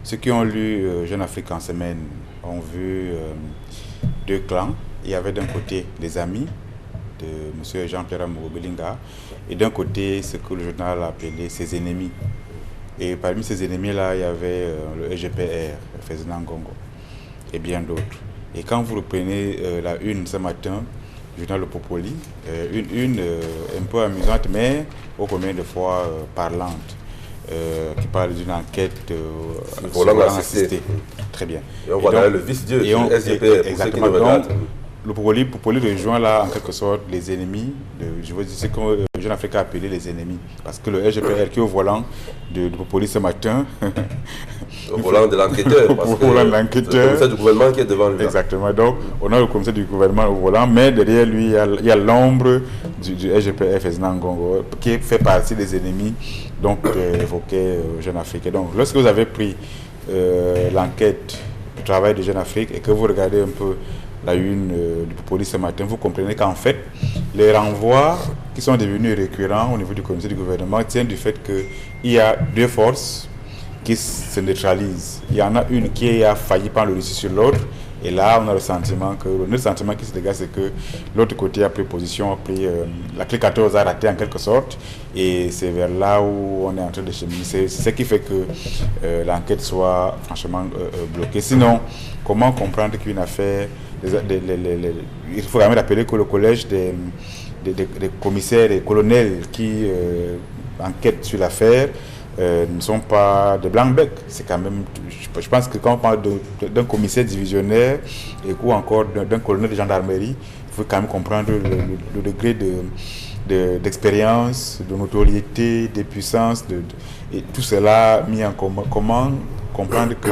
Ceux qui ont lu Jeune Afrique en semaine ont vu deux clans. Il y avait d'un côté les amis de M. Jean-Pierre Amourou Belinga et d'un côté ce que le journal a appelé ses ennemis. Et parmi ces ennemis-là, il y avait le EGPR, Ferdinand Ngongo, et bien d'autres. Et quand vous reprenez la une ce matin, le journal Le Popoli, une un peu amusante, mais ô combien de fois parlante, qui parle d'une enquête volant assisté. Très bien. Et on voit là le vice-dieu du SGPR, pour ceux qui nous regardent. Le Popoli rejoint là en quelque sorte les ennemis, je veux dire ce que Jeune Afrique a appelé les ennemis. Parce que le SGPR qui est au volant de Popoli ce matin. Au volant de l'enquêteur. Parce que volant de l'enquêteur. C'est le commissaire du gouvernement qui est devant lui. Exactement. Donc on a le commissaire du gouvernement au volant, mais derrière lui il y a l'ombre du SGPR Ferdinand Ngongo qui fait partie des ennemis donc évoqués Jeune Afrique. Et donc lorsque vous avez pris l'enquête du travail de Jeune Afrique et que vous regardez un peu la une du Popoli ce matin, vous comprenez qu'en fait, les renvois qui sont devenus récurrents au niveau du comité du gouvernement tiennent du fait qu'il y a deux forces qui se neutralisent. Il y en a une qui a failli prendre le dessus sur l'autre, et là, on a le sentiment qui se dégage, c'est que l'autre côté a pris position, a pris la clé 14 a raté en quelque sorte, et c'est vers là où on est en train de cheminer. C'est ce qui fait que l'enquête soit franchement bloquée. Sinon, comment comprendre qu'une affaire il faut quand même rappeler que le collège des commissaires et colonels qui enquêtent sur l'affaire ne sont pas des blancs-becs. C'est quand même, je pense que quand on parle d'un commissaire divisionnaire ou encore d'un colonel de gendarmerie, il faut quand même comprendre le degré d'expérience, de notoriété, de puissance, et tout cela mis en commun. Comment comprendre que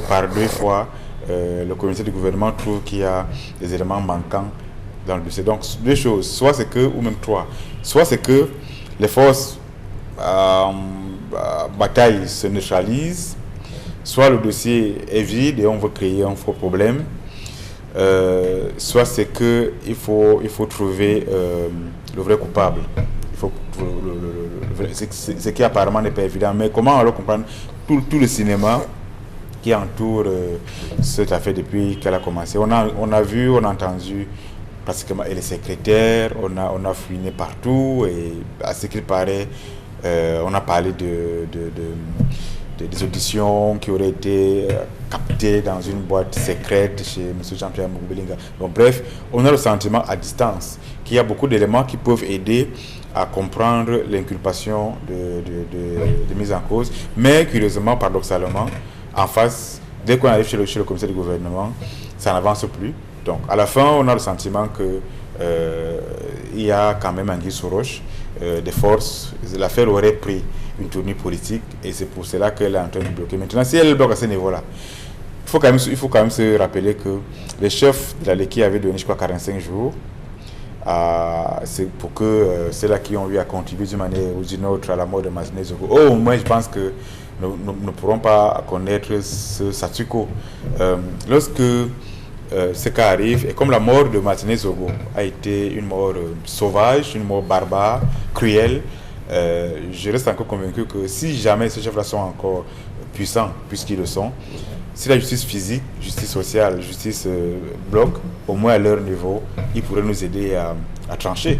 par deux fois, le comité du gouvernement trouve qu'il y a des éléments manquants dans le dossier. Donc, deux choses, soit c'est que, ou même trois, soit c'est que les forces bataille se neutralisent, soit le dossier est vide et on veut créer un faux problème, soit c'est que il faut trouver le vrai coupable. Il faut ce qui apparemment n'est pas évident. Mais comment alors comprendre tout le cinéma qui entoure cette affaire depuis qu'elle a commencé. On a vu, on a entendu pratiquement et les secrétaires, on a fouiné partout et à ce qu'il paraît, on a parlé des auditions qui auraient été captées dans une boîte secrète chez M. Jean-Pierre Amourou Belinga. Donc bref, on a le sentiment à distance qu'il y a beaucoup d'éléments qui peuvent aider à comprendre l'inculpation de mise en cause, mais curieusement, paradoxalement, en face, dès qu'on arrive chez le commissaire du gouvernement, ça n'avance plus. Donc, à la fin, on a le sentiment que il y a quand même anguille sous roche, des forces. L'affaire aurait pris une tournure politique et c'est pour cela qu'elle est en train de bloquer. Maintenant, si elle bloque à ce niveau-là, il faut quand même se rappeler que les chefs de la LECI avaient donné, je crois, 45 jours. C'est pour que ceux-là qui ont eu à contribuer d'une manière ou d'une autre à la mort de Martinez Zogo. Au moins, je pense que nous ne pourrons pas connaître ce statu quo. Lorsque ce cas arrive, et comme la mort de Martinez Zogo a été une mort sauvage, une mort barbare, cruelle, je reste encore convaincu que si jamais ces chefs-là sont encore puissants, puisqu'ils le sont, si la justice physique, justice sociale, justice bloque, au moins à leur niveau, ils pourraient nous aider à trancher.